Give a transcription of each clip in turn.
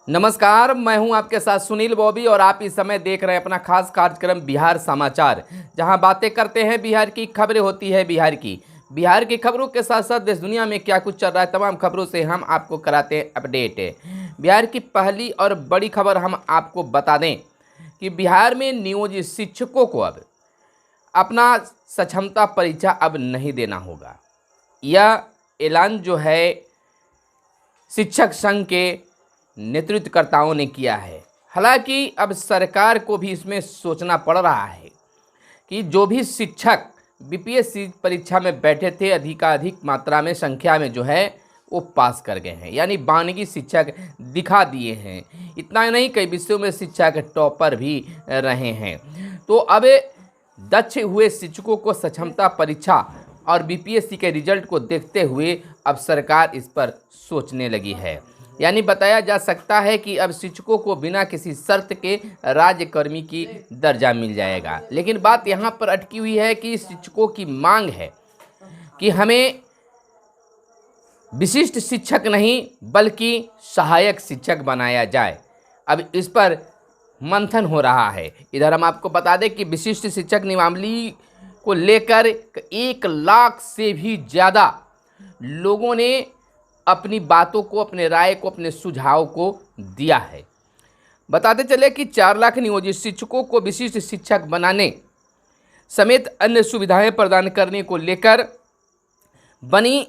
नमस्कार, मैं हूं आपके साथ सुनील बॉबी और आप इस समय देख रहे हैं अपना खास कार्यक्रम बिहार समाचार, जहां बातें करते हैं बिहार की, खबरें होती है बिहार की खबरों के साथ साथ देश दुनिया में क्या कुछ चल रहा है तमाम खबरों से हम आपको कराते हैं अपडेट। बिहार की पहली और बड़ी खबर हम आपको बता दें कि बिहार में नियोजित शिक्षकों को अब अपना सक्षमता परीक्षा अब नहीं देना होगा। यह ऐलान जो है शिक्षक संघ के नेतृत्वकर्ताओं ने किया है। हालांकि अब सरकार को भी इसमें सोचना पड़ रहा है कि जो भी शिक्षक बीपीएससी परीक्षा में बैठे थे अधिकाधिक मात्रा में संख्या में जो है वो पास कर गए हैं, यानी 92 शिक्षक दिखा दिए हैं। इतना नहीं, कई विषयों में शिक्षक टॉपर भी रहे हैं। तो अब दक्ष हुए शिक्षकों को सक्षमता परीक्षा और बीपीएससी के रिजल्ट को देखते हुए अब सरकार इस पर सोचने लगी है। यानी बताया जा सकता है कि अब शिक्षकों को बिना किसी शर्त के राज्यकर्मी की दर्जा मिल जाएगा। लेकिन बात यहाँ पर अटकी हुई है कि शिक्षकों की मांग है कि हमें विशिष्ट शिक्षक नहीं बल्कि सहायक शिक्षक बनाया जाए। अब इस पर मंथन हो रहा है। इधर हम आपको बता दें कि विशिष्ट शिक्षक नियमावली को लेकर 1 लाख से भी ज़्यादा लोगों ने अपनी बातों को, अपने राय को, अपने सुझाव को दिया है। बताते चले कि 4 लाख नियोजित शिक्षकों को विशिष्ट शिक्षक बनाने समेत अन्य सुविधाएं प्रदान करने को लेकर बनी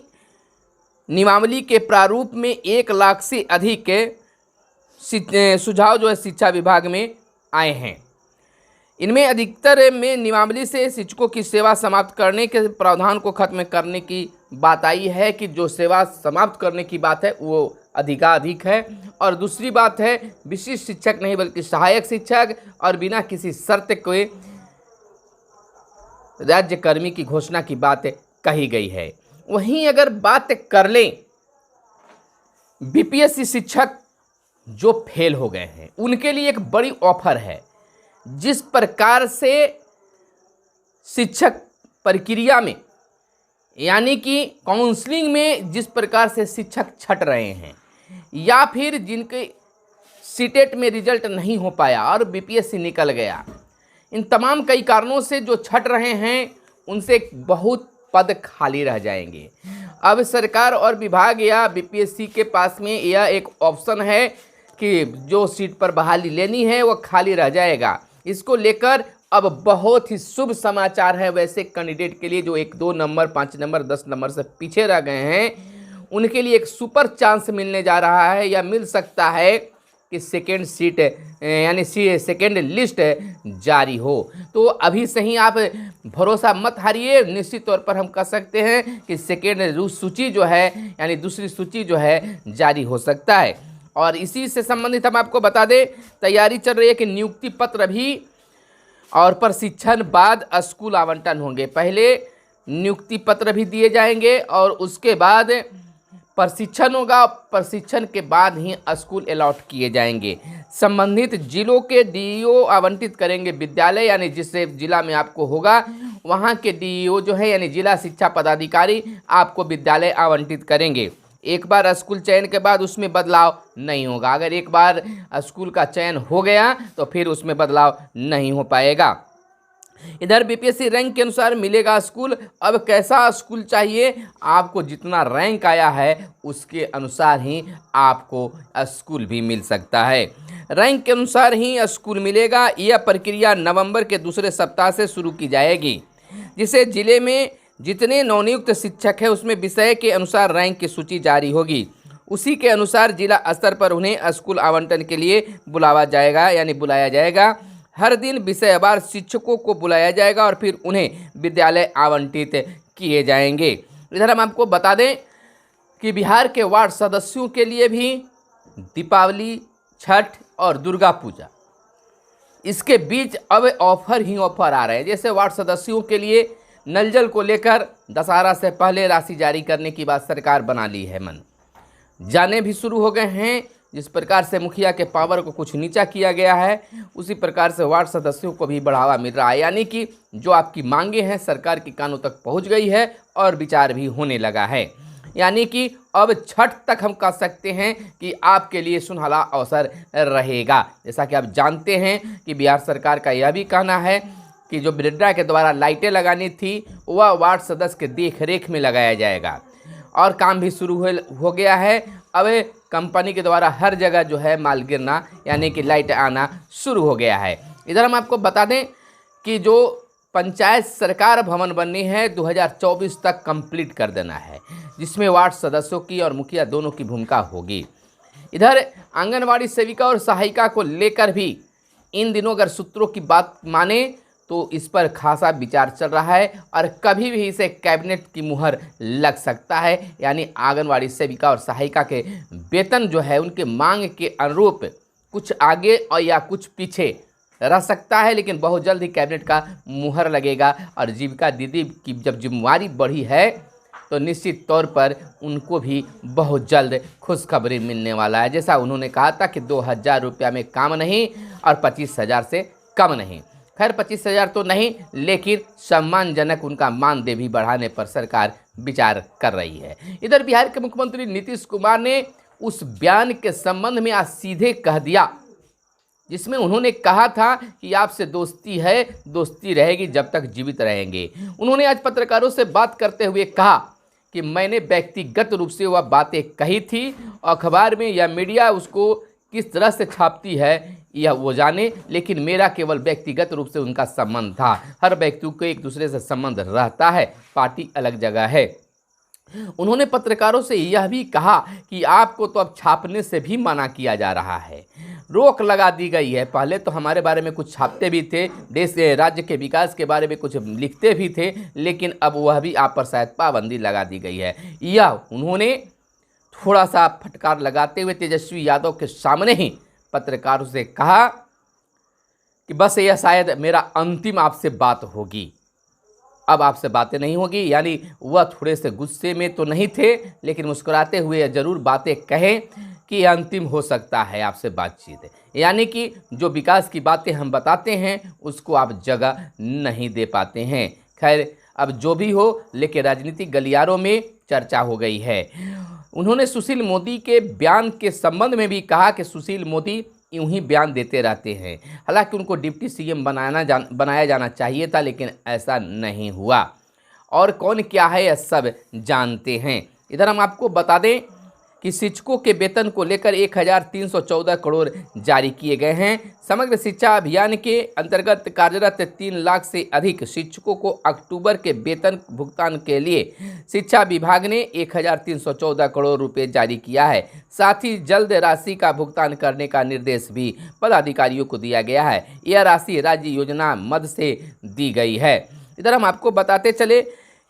नियमावली के प्रारूप में 1 लाख से अधिक के सुझाव जो है शिक्षा विभाग में आए हैं। इनमें अधिकतर में नियमावली से शिक्षकों की सेवा समाप्त करने के प्रावधान को खत्म करने की बात आई है कि जो सेवा समाप्त करने की बात है वो अधिकाधिक है। और दूसरी बात है विशिष्ट शिक्षक नहीं बल्कि सहायक शिक्षक, और बिना किसी शर्त के राज्यकर्मी की घोषणा की बात कही गई है। वहीं अगर बात कर लें बीपीएससी शिक्षक जो फेल हो गए हैं उनके लिए एक बड़ी ऑफर है। जिस प्रकार से शिक्षक प्रक्रिया में यानी कि काउंसलिंग में जिस प्रकार से शिक्षक छट रहे हैं या फिर जिनके सीटेट में रिजल्ट नहीं हो पाया और बीपीएससी निकल गया, इन तमाम कई कारणों से जो छट रहे हैं उनसे बहुत पद खाली रह जाएंगे। अब सरकार और विभाग या बीपीएससी के पास में यह एक ऑप्शन है कि जो सीट पर बहाली लेनी है वो खाली रह जाएगा। इसको लेकर अब बहुत ही शुभ समाचार है वैसे कैंडिडेट के लिए जो 1, 2 नंबर, 5 नंबर, 10 नंबर से पीछे रह गए हैं। उनके लिए एक सुपर चांस मिलने जा रहा है या मिल सकता है कि सेकेंड सीट यानी सेकेंड लिस्ट जारी हो। तो अभी से ही आप भरोसा मत हारिए। निश्चित तौर पर हम कह सकते हैं कि सेकेंड सूची जो है यानी दूसरी सूची जो है जारी हो सकता है। और इसी से संबंधित हम आपको बता दें तैयारी चल रही है कि नियुक्ति पत्र भी और प्रशिक्षण बाद स्कूल आवंटन होंगे। पहले नियुक्ति पत्र भी दिए जाएंगे और उसके बाद प्रशिक्षण होगा। प्रशिक्षण के बाद ही स्कूल अलॉट किए जाएंगे। संबंधित जिलों के डीईओ आवंटित करेंगे विद्यालय, यानी जिस जिला में आपको होगा वहाँ के डीईओ जो है यानी जिला शिक्षा पदाधिकारी आपको विद्यालय आवंटित करेंगे। एक बार स्कूल चयन के बाद उसमें बदलाव नहीं होगा। अगर एक बार स्कूल का चयन हो गया तो फिर उसमें बदलाव नहीं हो पाएगा। इधर बीपीएससी रैंक के अनुसार मिलेगा स्कूल। अब कैसा स्कूल चाहिए आपको, जितना रैंक आया है उसके अनुसार ही आपको स्कूल भी मिल सकता है। रैंक के अनुसार ही स्कूल मिलेगा। यह प्रक्रिया नवंबर के दूसरे सप्ताह से शुरू की जाएगी, जिसे जिले में जितने नवनियुक्त शिक्षक हैं उसमें विषय के अनुसार रैंक की सूची जारी होगी। उसी के अनुसार जिला स्तर पर उन्हें स्कूल आवंटन के लिए बुलाया जाएगा। हर दिन विषयवार शिक्षकों को बुलाया जाएगा और फिर उन्हें विद्यालय आवंटित किए जाएंगे। इधर हम आपको बता दें कि बिहार के वार्ड सदस्यों के लिए भी दीपावली, छठ और दुर्गा पूजा इसके बीच अब ऑफर ही ऑफर आ रहे हैं। जैसे वार्ड सदस्यों के लिए नल जल को लेकर दशहरा से पहले राशि जारी करने की बात सरकार बना ली है। मन जाने भी शुरू हो गए हैं। जिस प्रकार से मुखिया के पावर को कुछ नीचा किया गया है उसी प्रकार से वार्ड सदस्यों को भी बढ़ावा मिल रहा है। यानी कि जो आपकी मांगे हैं सरकार के कानों तक पहुंच गई है और विचार भी होने लगा है। यानी कि अब छठ तक हम कह सकते हैं कि आपके लिए सुनहरा अवसर रहेगा। जैसा कि आप जानते हैं कि बिहार सरकार का यह भी कहना है कि जो बिरड्डा के द्वारा लाइटें लगानी थी वह वार्ड सदस्य के देख रेख में लगाया जाएगा और काम भी शुरू हो गया है। अब कंपनी के द्वारा हर जगह जो है माल गिरना यानी कि लाइट आना शुरू हो गया है। इधर हम आपको बता दें कि जो पंचायत सरकार भवन बननी है 2024 तक कंप्लीट कर देना है, जिसमें वार्ड सदस्यों की और मुखिया दोनों की भूमिका होगी। इधर आंगनवाड़ी सेविका और सहायिका को लेकर भी इन दिनों अगर सूत्रों की बात माने तो इस पर खासा विचार चल रहा है और कभी भी इसे कैबिनेट की मुहर लग सकता है। यानी आंगनवाड़ी सेविका और सहायिका के वेतन जो है उनके मांग के अनुरूप कुछ आगे और या कुछ पीछे रह सकता है, लेकिन बहुत जल्द ही कैबिनेट का मुहर लगेगा। और जीविका दीदी की जब जिम्मेवारी बढ़ी है तो निश्चित तौर पर उनको भी बहुत जल्द खुशखबरी मिलने वाला है। जैसा उन्होंने कहा था कि 2000 रुपया में काम नहीं और 25,000 से कम नहीं। खैर 25,000 तो नहीं, लेकिन सम्मानजनक उनका मानदेय भी बढ़ाने पर सरकार विचार कर रही है। इधर बिहार के मुख्यमंत्री नीतीश कुमार ने उस बयान के संबंध में आज सीधे कह दिया जिसमें उन्होंने कहा था कि आपसे दोस्ती है, दोस्ती रहेगी जब तक जीवित रहेंगे। उन्होंने आज पत्रकारों से बात करते हुए कहा कि मैंने व्यक्तिगत रूप से वह बातें कही थी, अखबार में या मीडिया उसको किस तरह से छापती है यह वो जाने, लेकिन मेरा केवल व्यक्तिगत रूप से उनका संबंध था। हर व्यक्ति को एक दूसरे से संबंध रहता है, पार्टी अलग जगह है। उन्होंने पत्रकारों से यह भी कहा कि आपको तो अब छापने से भी मना किया जा रहा है, रोक लगा दी गई है। पहले तो हमारे बारे में कुछ छापते भी थे, देश राज्य के विकास के बारे में कुछ लिखते भी थे, लेकिन अब वह भी आप पर शायद पाबंदी लगा दी गई है। यह उन्होंने थोड़ा सा फटकार लगाते हुए तेजस्वी यादव के सामने ही पत्रकारों से कहा कि बस यह शायद मेरा अंतिम आपसे बात होगी, अब आपसे बातें नहीं होगी। यानी वह थोड़े से गुस्से में तो नहीं थे, लेकिन मुस्कुराते हुए ज़रूर बातें कहें कि यह अंतिम हो सकता है आपसे बातचीत। यानी कि जो विकास की बातें हम बताते हैं उसको आप जगह नहीं दे पाते हैं। खैर अब जो भी हो, लेकिन राजनीतिक गलियारों में चर्चा हो गई है। उन्होंने सुशील मोदी के बयान के संबंध में भी कहा कि सुशील मोदी यूं ही बयान देते रहते हैं। हालांकि उनको डिप्टी सीएम बनाया जाना चाहिए था, लेकिन ऐसा नहीं हुआ। और कौन क्या है यह सब जानते हैं। इधर हम आपको बता दें कि शिक्षकों के वेतन को लेकर 1314 करोड़ जारी किए गए हैं। समग्र शिक्षा अभियान के अंतर्गत कार्यरत 3 लाख से अधिक शिक्षकों को अक्टूबर के वेतन भुगतान के लिए शिक्षा विभाग ने 1314 करोड़ रुपए जारी किया है। साथ ही जल्द राशि का भुगतान करने का निर्देश भी पदाधिकारियों को दिया गया है। यह राशि राज्य योजना मद से दी गई है। इधर हम आपको बताते चले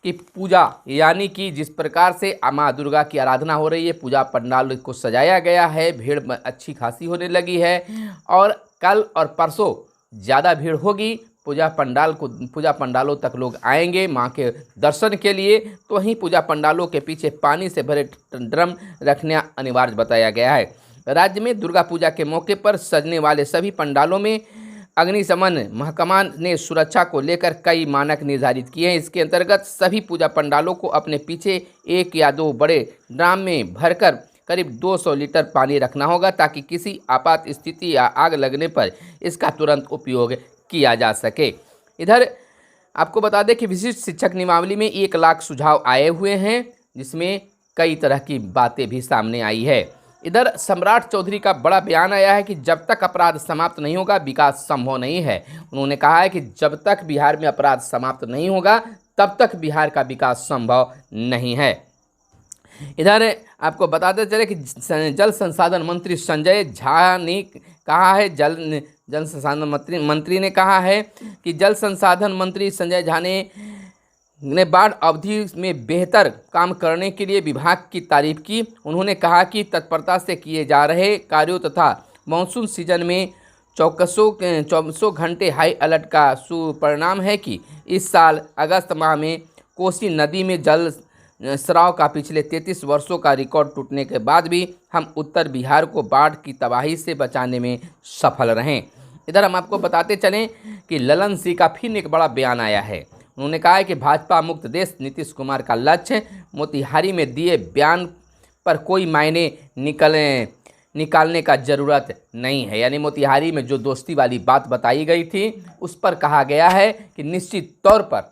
कि पूजा यानी कि जिस प्रकार से माँ दुर्गा की आराधना हो रही है, पूजा पंडाल को सजाया गया है, भीड़ अच्छी खासी होने लगी है और कल और परसों ज़्यादा भीड़ होगी। पूजा पंडालों तक लोग आएंगे माँ के दर्शन के लिए। तो वहीं पूजा पंडालों के पीछे पानी से भरे ड्रम रखना अनिवार्य बताया गया है। राज्य में दुर्गा पूजा के मौके पर सजने वाले सभी पंडालों में अग्निशमन महकमा ने सुरक्षा को लेकर कई मानक निर्धारित किए हैं। इसके अंतर्गत सभी पूजा पंडालों को अपने पीछे 1 या 2 बड़े ड्राम में भरकर करीब 200 लीटर पानी रखना होगा, ताकि किसी आपात स्थिति या आग लगने पर इसका तुरंत उपयोग किया जा सके। इधर आपको बता दें कि विशिष्ट शिक्षक नियमावली में 1 लाख सुझाव आए हुए हैं, जिसमें कई तरह की बातें भी सामने आई है। इधर सम्राट चौधरी का बड़ा बयान आया है कि जब तक अपराध समाप्त नहीं होगा विकास संभव नहीं है। उन्होंने कहा है कि जब तक बिहार में अपराध समाप्त नहीं होगा तब तक बिहार का विकास संभव नहीं है। इधर आपको बताते चले कि जल संसाधन मंत्री संजय झा ने कहा है जल संसाधन मंत्री ने कहा है कि जल संसाधन मंत्री संजय झा ने बाढ़ अवधि में बेहतर काम करने के लिए विभाग की तारीफ की। उन्होंने कहा कि तत्परता से किए जा रहे कार्यों तथा मानसून सीजन में 24 घंटे हाई अलर्ट का सुपरिणाम है कि इस साल अगस्त माह में कोसी नदी में जल स्राव का पिछले 33 वर्षों का रिकॉर्ड टूटने के बाद भी हम उत्तर बिहार को बाढ़ की तबाही से बचाने में सफल रहें। इधर हम आपको बताते चलें कि ललन सिंह का फिर एक बड़ा बयान आया है। उन्होंने कहा है कि भाजपा मुक्त देश नीतीश कुमार का लक्ष्य, मोतिहारी में दिए बयान पर कोई मायने निकालने का ज़रूरत नहीं है। यानी मोतिहारी में जो दोस्ती वाली बात बताई गई थी उस पर कहा गया है कि निश्चित तौर पर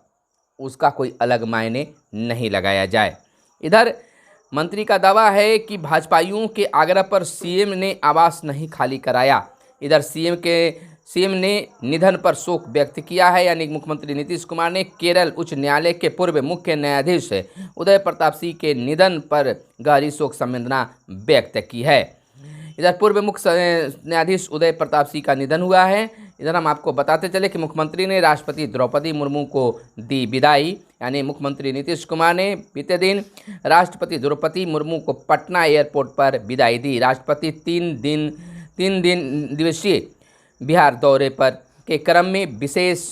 उसका कोई अलग मायने नहीं लगाया जाए। इधर मंत्री का दावा है कि भाजपाइयों के आग्रह पर सीएम ने आवास नहीं खाली कराया। इधर सीएम ने निधन पर शोक व्यक्त किया है। यानी मुख्यमंत्री नीतीश कुमार ने केरल उच्च न्यायालय के पूर्व मुख्य न्यायाधीश उदय प्रताप सिंह के निधन पर गहरी शोक संवेदना व्यक्त की है। इधर पूर्व मुख्य न्यायाधीश उदय प्रताप सिंह का निधन हुआ है। इधर हम आपको बताते चले कि मुख्यमंत्री ने राष्ट्रपति द्रौपदी मुर्मू को दी विदाई। यानी मुख्यमंत्री नीतीश कुमार ने बीते दिन राष्ट्रपति द्रौपदी मुर्मू को पटना एयरपोर्ट पर विदाई दी। राष्ट्रपति तीन दिन दिवसीय बिहार दौरे पर के क्रम में विशेष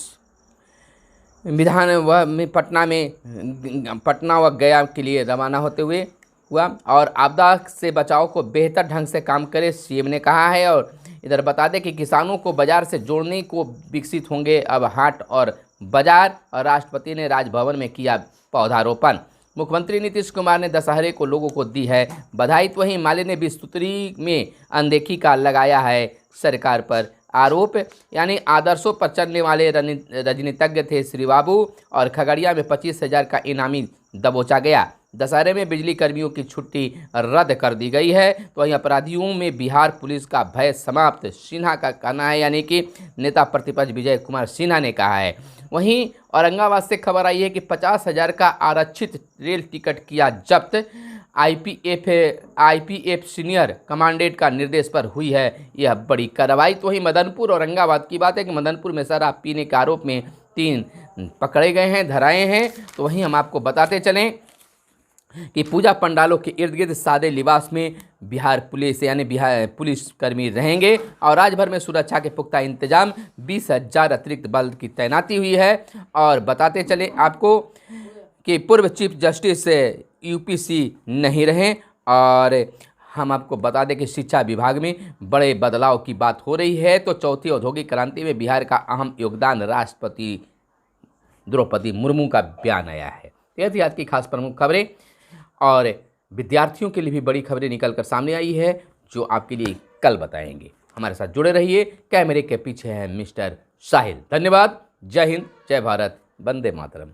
पटना व गया के लिए रवाना होते हुए हुआ और आपदा से बचाव को बेहतर ढंग से काम करे, सीएम ने कहा है। और इधर बता दें कि किसानों को बाजार से जोड़ने को विकसित होंगे अब हाट और बाजार। और राष्ट्रपति ने राजभवन में किया पौधारोपण। मुख्यमंत्री नीतीश कुमार ने दशहरे को लोगों को दी है बधाई। तो वहीं माले ने बिस्तुतरी में अनदेखी का लगाया है सरकार पर आरोप। यानी आदर्शों पर चलने वाले राजनीतिज्ञ थे श्री बाबू और खगड़िया में 25,000 का इनामी दबोचा गया। दशहरे में बिजली कर्मियों की छुट्टी रद्द कर दी गई है। तो वहीं अपराधियों में बिहार पुलिस का भय समाप्त, सिन्हा का कहना है। यानी कि नेता प्रतिपक्ष विजय कुमार सिन्हा ने कहा है। वहीं औरंगाबाद से खबर आई है कि 50,000 का आरक्षित रेल टिकट किया जब्त। आईपीएफ सीनियर कमांडेंट का निर्देश पर हुई है यह बड़ी कार्रवाई। तो वहीं मदनपुर औरंगाबाद की बात है कि मदनपुर में शराब पीने के आरोप में 3 पकड़े गए हैं, धराए हैं। तो वहीं हम आपको बताते चलें कि पूजा पंडालों के इर्द गिर्द सादे लिबास में बिहार पुलिस यानी बिहार पुलिसकर्मी रहेंगे और राज्यभर में सुरक्षा के पुख्ता इंतजाम, 20,000 अतिरिक्त बल की तैनाती हुई है। और बताते चलें आपको कि पूर्व चीफ जस्टिस यूपीसी नहीं रहे। और हम आपको बता दें कि शिक्षा विभाग में बड़े बदलाव की बात हो रही है। तो चौथी औद्योगिक क्रांति में बिहार का अहम योगदान, राष्ट्रपति द्रौपदी मुर्मू का बयान आया है। यह थी आज की खास प्रमुख खबरें और विद्यार्थियों के लिए भी बड़ी खबरें निकल कर सामने आई है जो आपके लिए कल बताएंगे। हमारे साथ जुड़े रहिए। कैमरे के पीछे है मिस्टर साहिल। धन्यवाद। जय हिंद, जय भारत, वंदे मातरम।